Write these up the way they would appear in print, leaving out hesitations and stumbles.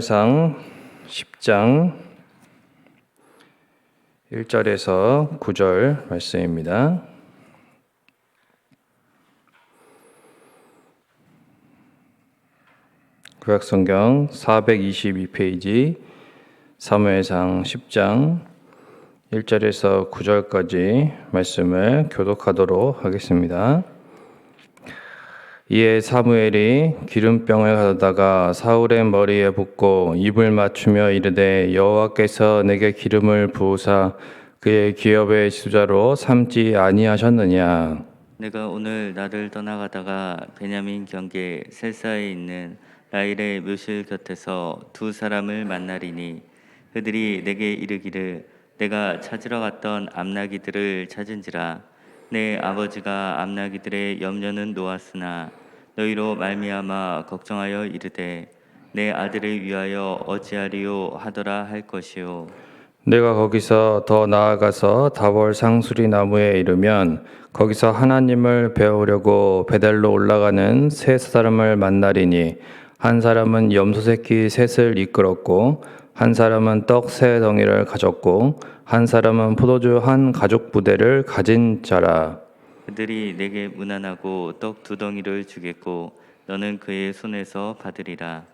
상 10장 1절에서 9절 말씀입니다. 구약성경 422페이지 사무엘상 10장 1절에서 9절까지 말씀을 교독하도록 하겠습니다. 이에 사무엘이 기름병을 가져다가 사울의 머리에 붓고 입을 맞추며 이르되 여호와께서 내게 기름을 부으사 그의 기업의 지도자로 삼지 아니하셨느냐. 내가 오늘 나를 떠나가다가 베냐민 경계 셀사에 있는 라일의 묘실 곁에서 두 사람을 만나리니 그들이 내게 이르기를 내가 찾으러 갔던 암나기들을 찾은지라. 내 아버지가 암나기들의 염려는 놓았으나 너희로 말미암아 걱정하여 이르되 내 아들을 위하여 어찌하리요 하더라 할 것이요. 내가 거기서 더 나아가서 다볼 상수리 나무에 이르면 거기서 하나님을 배우려고 베델로 올라가는 세 사람을 만나리니 한 사람은 염소 새끼 셋을 이끌었고 한 사람은 떡 세 덩이를 가졌고 한 사람은 포도주 한 가죽 부대를 가진 자라. 그들이 내게 무난하고 떡 두 덩이를 주겠고 너는 그의 손에서 받으리라.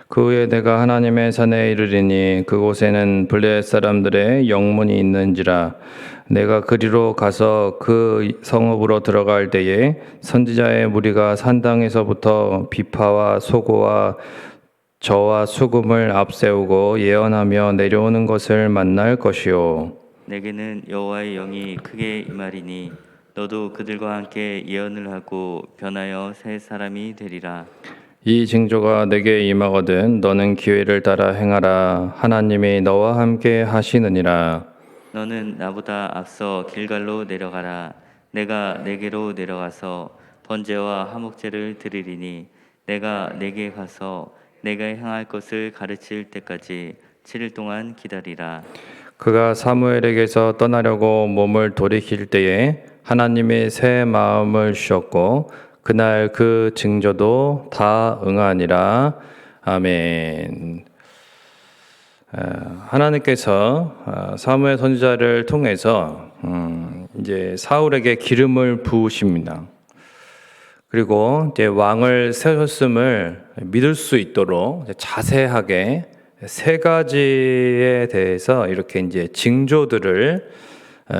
그 후에 내가 하나님의 산에 이르리니 그곳에는 블레셋 사람들의 영문이 있는지라. 내가 그리로 가서 그 성읍으로 들어갈 때에 선지자의 무리가 산당에서부터 비파와 소고와 저와 수금을 앞세우고 예언하며 내려오는 것을 만날 것이요. 내게는 여호와의 영이 크게 임하리니 너도 그들과 함께 예언을 하고 변하여 새 사람이 되리라. 이 징조가 내게 임하거든 너는 기회를 따라 행하라. 하나님이 너와 함께 하시느니라. 너는 나보다 앞서 길갈로 내려가라. 내가 내게로 내려가서 번제와 화목제를 드리리니 내가 내게 가서 내가 행할 것을 가르칠 때까지 7일 동안 기다리라. 그가 사무엘에게서 떠나려고 몸을 돌이킬 때에 하나님이 새 마음을 주셨고 그날 그 징조도 다 응하니라. 아멘. 하나님께서 사무엘 선지자를 통해서 이제 사울에게 기름을 부으십니다. 그리고 이제 왕을 세우셨음을 믿을 수 있도록 자세하게 세 가지에 대해서 이렇게 이제 징조들을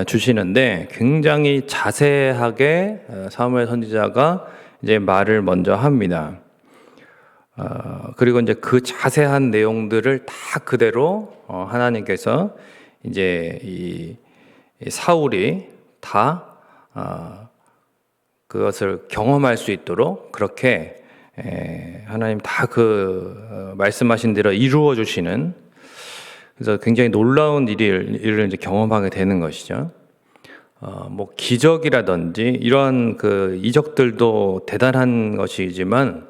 주시는데 굉장히 자세하게 사무엘 선지자가 이제 말을 먼저 합니다. 그리고 이제 그 자세한 내용들을 다 그대로 하나님께서 이제 이 사울이 다 그것을 경험할 수 있도록 그렇게 하나님 다 그 말씀하신 대로 이루어 주시는, 그래서 굉장히 놀라운 일을 이제 경험하게 되는 것이죠. 뭐 기적이라든지 이런 그 이적들도 대단한 것이지만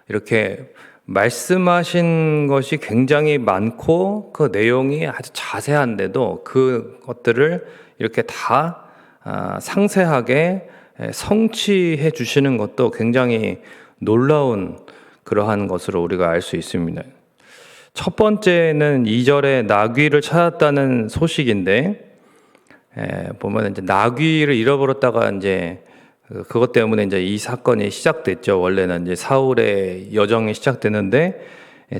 이렇게 말씀하신 것이 굉장히 많고 그 내용이 아주 자세한데도 그 것들을 이렇게 다 상세하게 성취해 주시는 것도 굉장히 놀라운 그러한 것으로 우리가 알 수 있습니다. 첫 번째는 2절에 나귀를 찾았다는 소식인데, 보면 이제 나귀를 잃어버렸다가 이제 그것 때문에 이제 이 사건이 시작됐죠. 원래는 이제 사울의 여정이 시작되는데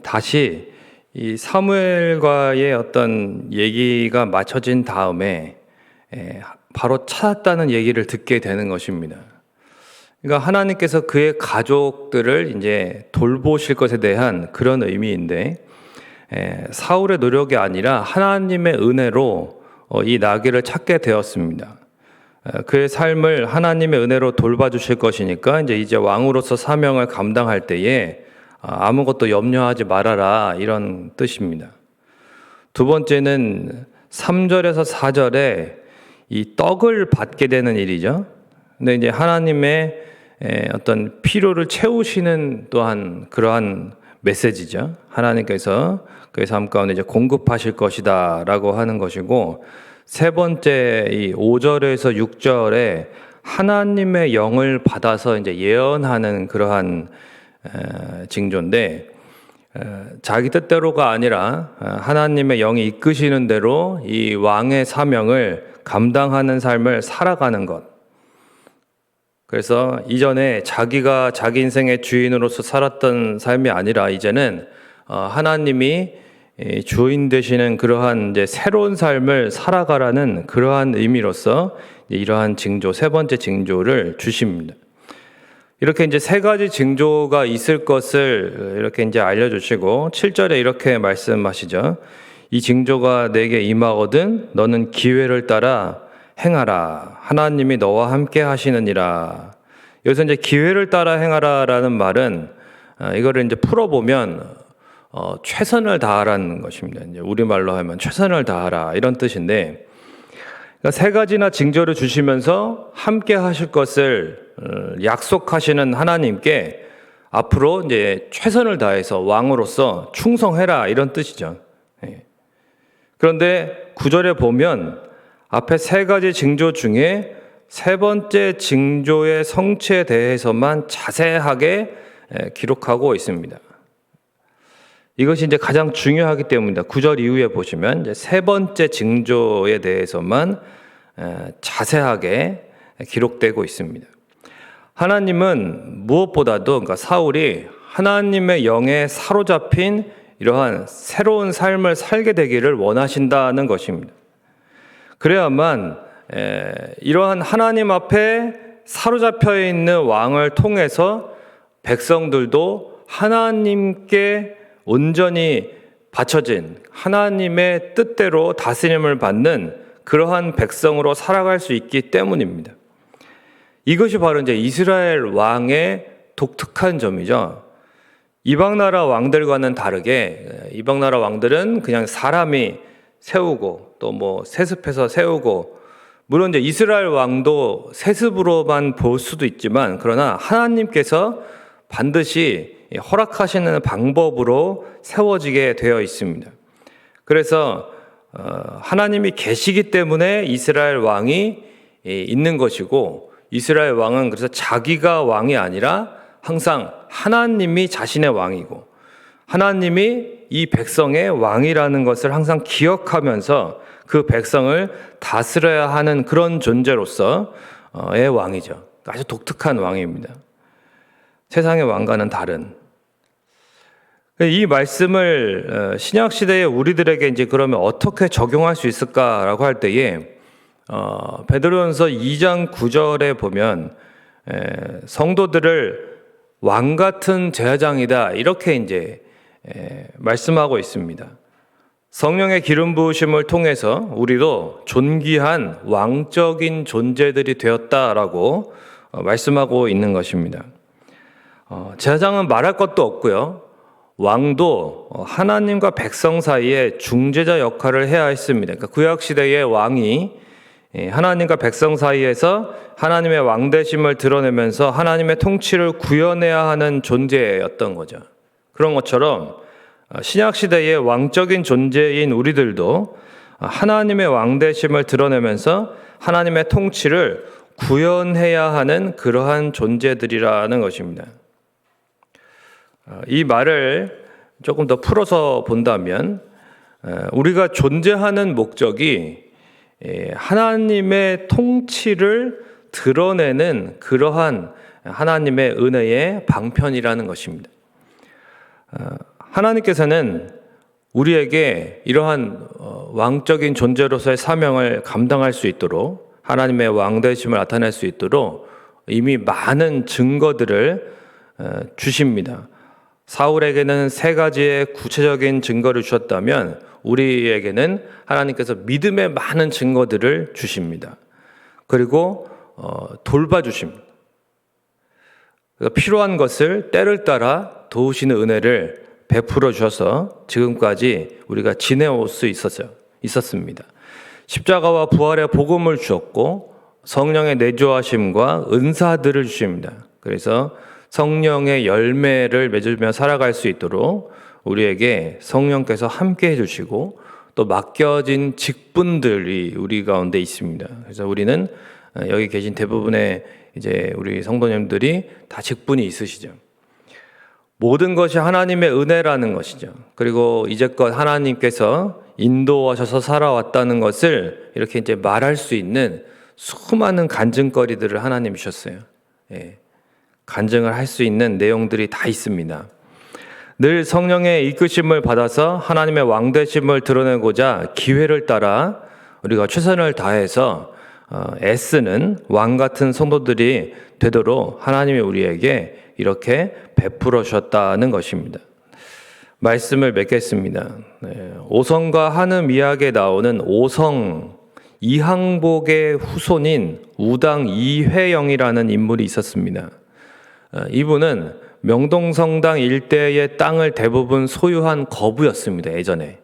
다시 이 사무엘과의 어떤 얘기가 맞춰진 다음에 바로 찾았다는 얘기를 듣게 되는 것입니다. 그러니까 하나님께서 그의 가족들을 이제 돌보실 것에 대한 그런 의미인데, 사울의 노력이 아니라 하나님의 은혜로 이 나귀를 찾게 되었습니다. 그의 삶을 하나님의 은혜로 돌봐주실 것이니까 이제 왕으로서 사명을 감당할 때에 아무것도 염려하지 말아라, 이런 뜻입니다. 두 번째는 3절에서 4절에 이 떡을 받게 되는 일이죠. 근데 이제 하나님의 어떤 필요를 채우시는 또한 그러한 메시지죠. 하나님께서 그의 삶 가운데 이제 공급하실 것이다라고 하는 것이고, 세 번째 이 5절에서 6절에 하나님의 영을 받아서 이제 예언하는 그러한 징조인데, 자기 뜻대로가 아니라 하나님의 영이 이끄시는 대로 이 왕의 사명을 감당하는 삶을 살아가는 것. 그래서 이전에 자기가 자기 인생의 주인으로서 살았던 삶이 아니라 이제는 하나님이 주인 되시는 그러한 이제 새로운 삶을 살아가라는 그러한 의미로서 이러한 징조, 세 번째 징조를 주십니다. 이렇게 이제 세 가지 징조가 있을 것을 이렇게 이제 알려주시고 7절에 이렇게 말씀하시죠. 이 징조가 내게 임하거든 너는 기회를 따라 행하라. 하나님이 너와 함께 하시느니라. 여기서 이제 기회를 따라 행하라라는 말은 이거를 이제 풀어보면 최선을 다하라는 것입니다. 이제 우리말로 하면 최선을 다하라 이런 뜻인데, 그러니까 세 가지나 징조를 주시면서 함께 하실 것을 약속하시는 하나님께 앞으로 이제 최선을 다해서 왕으로서 충성해라 이런 뜻이죠. 그런데 9절에 보면 앞에 세 가지 징조 중에 세 번째 징조의 성취에 대해서만 자세하게 기록하고 있습니다. 이것이 이제 가장 중요하기 때문입니다. 9절 이후에 보시면 이제 세 번째 징조에 대해서만 자세하게 기록되고 있습니다. 하나님은 무엇보다도 그러니까 사울이 하나님의 영에 사로잡힌 이러한 새로운 삶을 살게 되기를 원하신다는 것입니다. 그래야만 이러한 하나님 앞에 사로잡혀 있는 왕을 통해서 백성들도 하나님께 온전히 바쳐진 하나님의 뜻대로 다스림을 받는 그러한 백성으로 살아갈 수 있기 때문입니다. 이것이 바로 이제 이스라엘 왕의 독특한 점이죠. 이방 나라 왕들과는 다르게 이방 나라 왕들은 그냥 사람이 세우고 또 뭐 세습해서 세우고, 물론 이제 이스라엘 왕도 세습으로만 볼 수도 있지만 그러나 하나님께서 반드시 허락하시는 방법으로 세워지게 되어 있습니다. 그래서 하나님이 계시기 때문에 이스라엘 왕이 있는 것이고, 이스라엘 왕은 그래서 자기가 왕이 아니라 항상 하나님이 자신의 왕이고 하나님이 이 백성의 왕이라는 것을 항상 기억하면서 그 백성을 다스려야 하는 그런 존재로서의 왕이죠. 아주 독특한 왕입니다. 세상의 왕과는 다른. 이 말씀을 신약 시대의 우리들에게 이제 그러면 어떻게 적용할 수 있을까라고 할 때에 베드로전서 2장 9절에 보면 성도들을 왕 같은 제사장이다 이렇게 이제 말씀하고 있습니다. 성령의 기름 부으심을 통해서 우리도 존귀한 왕적인 존재들이 되었다라고 말씀하고 있는 것입니다. 제사장은 말할 것도 없고요. 왕도 하나님과 백성 사이에 중재자 역할을 해야 했습니다. 그러니까 구약 시대의 왕이 하나님과 백성 사이에서 하나님의 왕되심을 드러내면서 하나님의 통치를 구현해야 하는 존재였던 거죠. 그런 것처럼 신약 시대의 왕적인 존재인 우리들도 하나님의 왕되심을 드러내면서 하나님의 통치를 구현해야 하는 그러한 존재들이라는 것입니다. 이 말을 조금 더 풀어서 본다면 우리가 존재하는 목적이 하나님의 통치를 드러내는 그러한 하나님의 은혜의 방편이라는 것입니다. 하나님께서는 우리에게 이러한 왕적인 존재로서의 사명을 감당할 수 있도록, 하나님의 왕되심을 나타낼 수 있도록 이미 많은 증거들을 주십니다. 사울에게는 세 가지의 구체적인 증거를 주셨다면 우리에게는 하나님께서 믿음의 많은 증거들을 주십니다. 그리고 돌봐주십니다. 필요한 것을 때를 따라 도우시는 은혜를 베풀어 주셔서 지금까지 우리가 지내올 수 있었습니다. 십자가와 부활의 복음을 주셨고 성령의 내주하심과 은사들을 주십니다. 그래서 성령의 열매를 맺으며 살아갈 수 있도록 우리에게 성령께서 함께 해주시고 또 맡겨진 직분들이 우리 가운데 있습니다. 그래서 우리는 여기 계신 대부분의 이제 우리 성도님들이 다 직분이 있으시죠. 모든 것이 하나님의 은혜라는 것이죠. 그리고 이제껏 하나님께서 인도하셔서 살아왔다는 것을 이렇게 이제 말할 수 있는 수많은 간증거리들을 하나님 주셨어요. 예. 간증을 할 수 있는 내용들이 다 있습니다. 늘 성령의 이끄심을 받아서 하나님의 왕되심을 드러내고자 기회를 따라 우리가 최선을 다해서 애쓰는 왕 같은 성도들이 되도록 하나님이 우리에게 이렇게 베풀어 주셨다는 것입니다. 말씀을 맺겠습니다. 오성과 한음 이야기에 나오는 오성 이항복의 후손인 우당 이회영이라는 인물이 있었습니다. 이분은 명동성당 일대의 땅을 대부분 소유한 거부였습니다. 예전에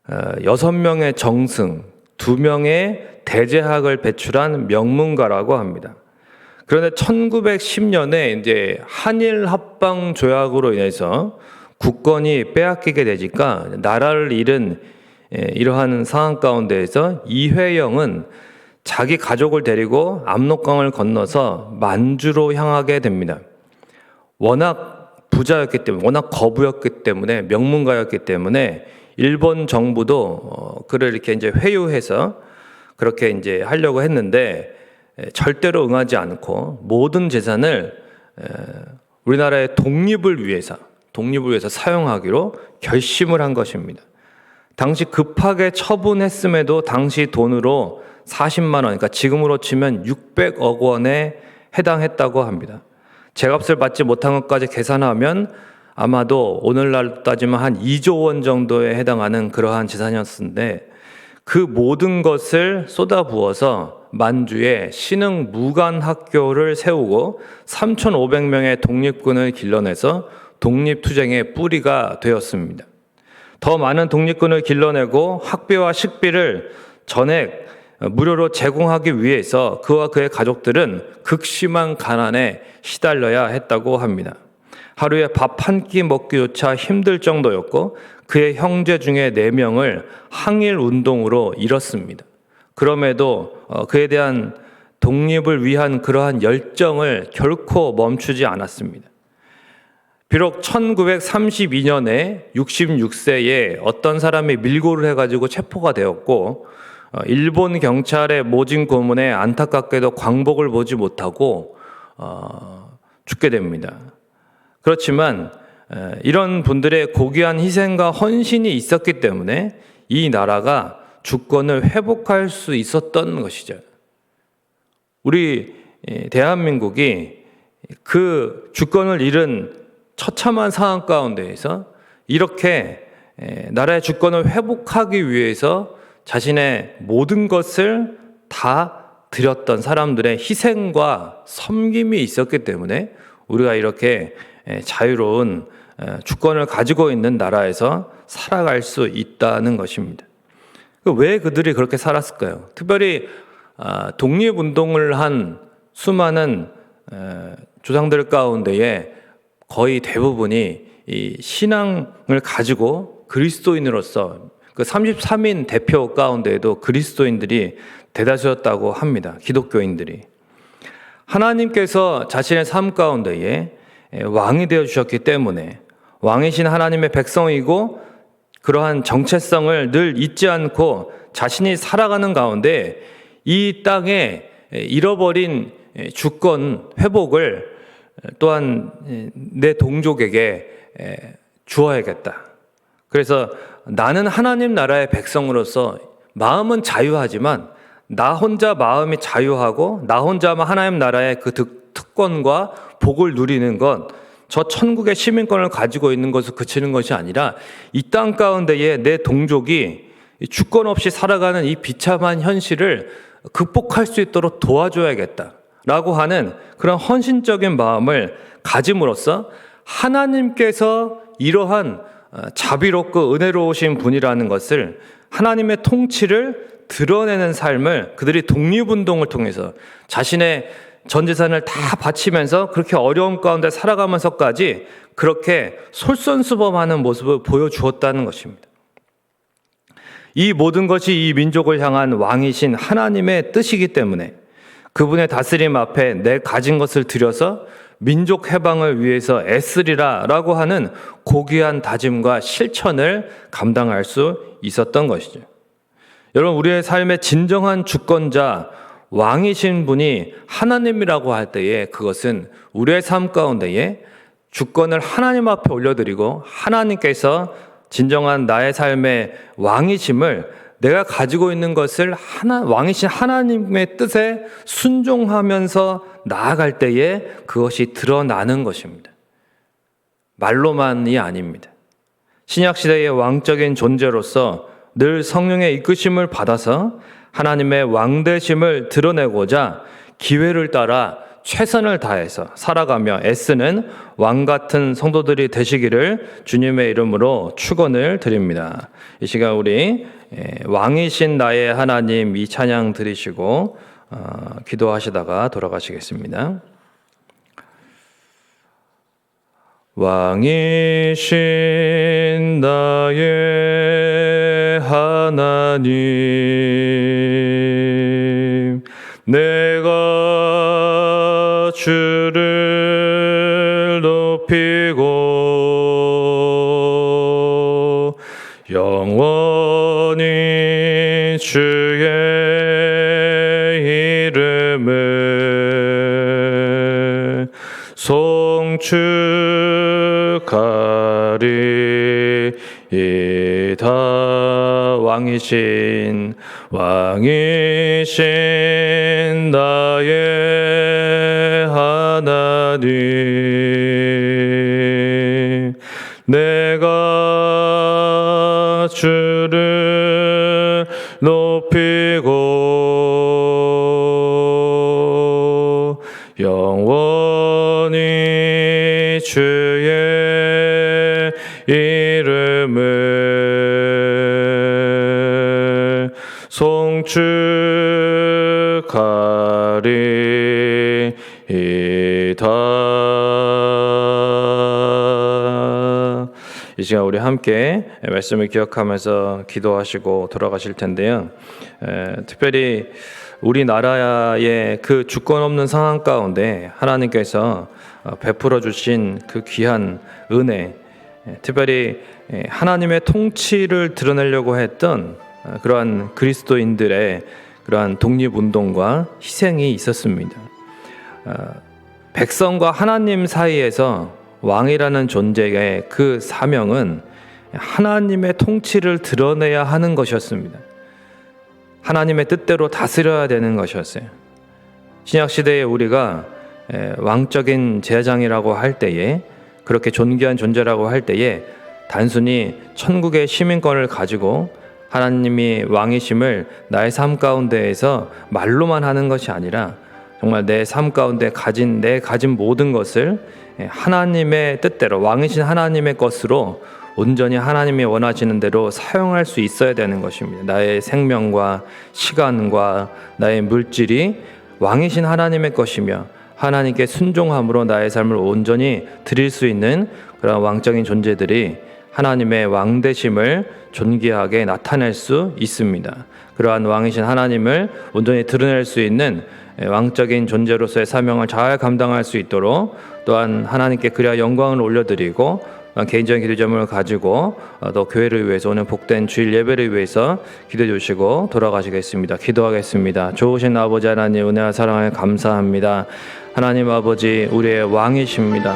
6명의 정승, 2명의 대제학을 배출한 명문가라고 합니다. 그런데 1910년에 이제 한일 합방 조약으로 인해서 국권이 빼앗기게 되니까 나라를 잃은 이러한 상황 가운데에서 이회영은 자기 가족을 데리고 압록강을 건너서 만주로 향하게 됩니다. 워낙 부자였기 때문에, 워낙 거부였기 때문에, 명문가였기 때문에 일본 정부도 그를 이렇게 이제 회유해서 그렇게 이제 하려고 했는데 절대로 응하지 않고 모든 재산을 우리나라의 독립을 위해서 사용하기로 결심을 한 것입니다. 당시 급하게 처분했음에도 당시 돈으로 40만 원, 그러니까 지금으로 치면 600억 원에 해당했다고 합니다. 제값을 받지 못한 것까지 계산하면 아마도 오늘날 따지면 한 2조 원 정도에 해당하는 그러한 재산이었는데 그 모든 것을 쏟아부어서 만주에 신흥 무관학교를 세우고 3,500명의 독립군을 길러내서 독립투쟁의 뿌리가 되었습니다. 더 많은 독립군을 길러내고 학비와 식비를 전액 무료로 제공하기 위해서 그와 그의 가족들은 극심한 가난에 시달려야 했다고 합니다. 하루에 밥 한 끼 먹기조차 힘들 정도였고 그의 형제 중에 4명을 항일 운동으로 잃었습니다. 그럼에도 그에 대한 독립을 위한 그러한 열정을 결코 멈추지 않았습니다. 비록 1932년에 66세에 어떤 사람이 밀고를 해가지고 체포가 되었고 일본 경찰의 모진 고문에 안타깝게도 광복을 보지 못하고 죽게 됩니다. 그렇지만 이런 분들의 고귀한 희생과 헌신이 있었기 때문에 이 나라가 주권을 회복할 수 있었던 것이죠. 우리 대한민국이 그 주권을 잃은 처참한 상황 가운데에서 이렇게 나라의 주권을 회복하기 위해서 자신의 모든 것을 다 드렸던 사람들의 희생과 섬김이 있었기 때문에 우리가 이렇게 자유로운 주권을 가지고 있는 나라에서 살아갈 수 있다는 것입니다. 왜 그들이 그렇게 살았을까요? 특별히 독립운동을 한 수많은 조상들 가운데에 거의 대부분이 이 신앙을 가지고 그리스도인으로서 그 33인 대표 가운데에도 그리스도인들이 대다수였다고 합니다. 기독교인들이. 하나님께서 자신의 삶 가운데에 왕이 되어 주셨기 때문에 왕이신 하나님의 백성이고 그러한 정체성을 늘 잊지 않고 자신이 살아가는 가운데 이 땅에 잃어버린 주권 회복을 또한 내 동족에게 주어야겠다. 그래서 나는 하나님 나라의 백성으로서 마음은 자유하지만 나 혼자 마음이 자유하고 나 혼자만 하나님 나라의 그 특권과 복을 누리는 것, 저 천국의 시민권을 가지고 있는 것을 그치는 것이 아니라 이 땅 가운데에 내 동족이 주권 없이 살아가는 이 비참한 현실을 극복할 수 있도록 도와줘야겠다라고 하는 그런 헌신적인 마음을 가짐으로써 하나님께서 이러한 자비롭고 은혜로우신 분이라는 것을 하나님의 통치를 드러내는 삶을 그들이 독립운동을 통해서 자신의 전 재산을 다 바치면서 그렇게 어려움 가운데 살아가면서까지 그렇게 솔선수범하는 모습을 보여주었다는 것입니다. 이 모든 것이 이 민족을 향한 왕이신 하나님의 뜻이기 때문에 그분의 다스림 앞에 내 가진 것을 들여서 민족 해방을 위해서 애쓰리라라고 하는 고귀한 다짐과 실천을 감당할 수 있었던 것이죠. 여러분, 우리의 삶의 진정한 주권자, 왕이신 분이 하나님이라고 할 때에 그것은 우리의 삶 가운데에 주권을 하나님 앞에 올려드리고 하나님께서 진정한 나의 삶의 왕이심을 내가 가지고 있는 것을 왕이신 하나님의 뜻에 순종하면서 나아갈 때에 그것이 드러나는 것입니다. 말로만이 아닙니다. 신약시대의 왕적인 존재로서 늘 성령의 이끄심을 받아서 하나님의 왕되심을 드러내고자 기회를 따라 최선을 다해서 살아가며 애쓰는 왕같은 성도들이 되시기를 주님의 이름으로 축원을 드립니다. 이 시간 우리 왕이신 나의 하나님 이 찬양 드리시고 기도하시다가 돌아가시겠습니다. 왕이신 나의 하나님, 내가 주를 높이고 영원히 주의 이름을 송축하리이다. 왕이신 나의 하나님, 내가 주를 높이고 영원히 주의 이름을 송축하리이다. 이 시간 우리 함께 말씀을 기억하면서 기도하시고 돌아가실 텐데요. 특별히 우리나라의 그 주권 없는 상황 가운데 하나님께서 베풀어 주신 그 귀한 은혜, 특별히 하나님의 통치를 드러내려고 했던 그러한 그리스도인들의 그러한 독립운동과 희생이 있었습니다. 백성과 하나님 사이에서 왕이라는 존재의 그 사명은 하나님의 통치를 드러내야 하는 것이었습니다. 하나님의 뜻대로 다스려야 되는 것이었어요. 신약시대에 우리가 왕적인 제사장이라고 할 때에, 그렇게 존귀한 존재라고 할 때에 단순히 천국의 시민권을 가지고 하나님이 왕이심을 나의 삶 가운데에서 말로만 하는 것이 아니라 정말 내 삶 가운데 가진 모든 것을 하나님의 뜻대로, 왕이신 하나님의 것으로 온전히 하나님이 원하시는 대로 사용할 수 있어야 되는 것입니다. 나의 생명과 시간과 나의 물질이 왕이신 하나님의 것이며 하나님께 순종함으로 나의 삶을 온전히 드릴 수 있는 그런 왕적인 존재들이 하나님의 왕되심을 존귀하게 나타낼 수 있습니다. 그러한 왕이신 하나님을 온전히 드러낼 수 있는 왕적인 존재로서의 사명을 잘 감당할 수 있도록, 또한 하나님께 그래야 영광을 올려드리고 개인적인 기도 제목을 가지고 또 교회를 위해서, 오늘 복된 주일 예배를 위해서 기도해 주시고 돌아가시겠습니다. 기도하겠습니다. 좋으신 아버지 하나님, 은혜와 사랑을 감사합니다. 하나님 아버지, 우리의 왕이십니다.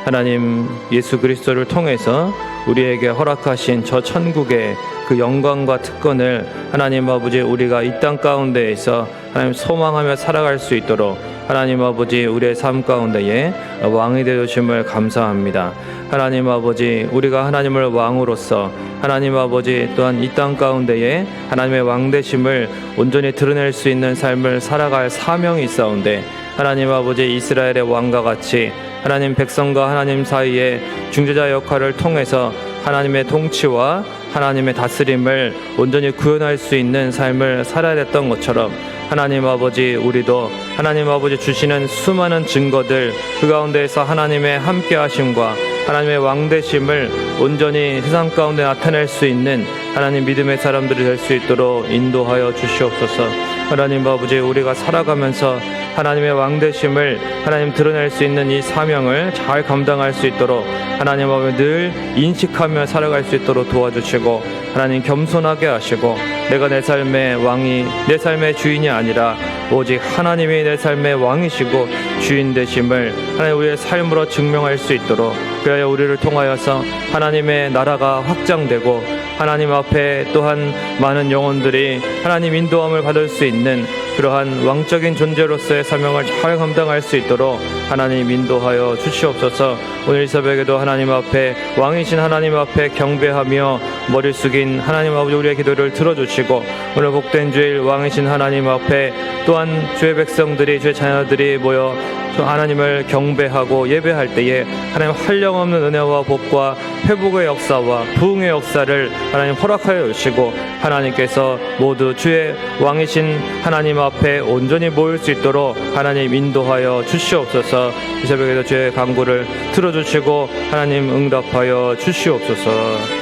하나님, 예수 그리스도를 통해서 우리에게 허락하신 저 천국의 그 영광과 특권을 하나님 아버지, 우리가 이 땅 가운데에서 하나님 소망하며 살아갈 수 있도록 하나님 아버지, 우리의 삶 가운데에 왕이 되어주심을 감사합니다. 하나님 아버지, 우리가 하나님을 왕으로서 하나님 아버지 또한 이 땅 가운데에 하나님의 왕되심을 온전히 드러낼 수 있는 삶을 살아갈 사명이 있사온데, 하나님 아버지, 이스라엘의 왕과 같이 하나님 백성과 하나님 사이의 중재자 역할을 통해서 하나님의 통치와 하나님의 다스림을 온전히 구현할 수 있는 삶을 살아야 됐던 것처럼, 하나님 아버지, 우리도 하나님 아버지 주시는 수많은 증거들 그 가운데에서 하나님의 함께하심과 하나님의 왕되심을 온전히 세상 가운데 나타낼 수 있는 하나님 믿음의 사람들이 될 수 있도록 인도하여 주시옵소서. 하나님 아버지, 우리가 살아가면서 하나님의 왕되심을 하나님 드러낼 수 있는 이 사명을 잘 감당할 수 있도록 하나님 아버지 늘 인식하며 살아갈 수 있도록 도와주시고, 하나님 겸손하게 하시고, 내가 내 삶의 왕이, 내 삶의 주인이 아니라 오직 하나님이 내 삶의 왕이시고 주인 되심을 하나님 우리의 삶으로 증명할 수 있도록, 그래야 우리를 통하여서 하나님의 나라가 확장되고 하나님 앞에 또한 많은 영혼들이 하나님 인도함을 받을 수 있는 그러한 왕적인 존재로서의 사명을 잘 감당할 수 있도록 하나님 인도하여 주시옵소서. 오늘 이 새벽에도 하나님 앞에, 왕이신 하나님 앞에 경배하며 머리 숙인 하나님 아버지, 우리의 기도를 들어주시고, 오늘 복된 주일 왕이신 하나님 앞에 또한 주의 백성들이, 주의 자녀들이 모여 하나님을 경배하고 예배할 때에 하나님 한량없는 은혜와 복과 회복의 역사와 부흥의 역사를 하나님 허락하여 주시고, 하나님께서 모두 주의 왕이신 하나님 앞에 온전히 모일 수 있도록 하나님 인도하여 주시옵소서. 이 새벽에도 주의 간구를 들어주시고 하나님 응답하여 주시옵소서.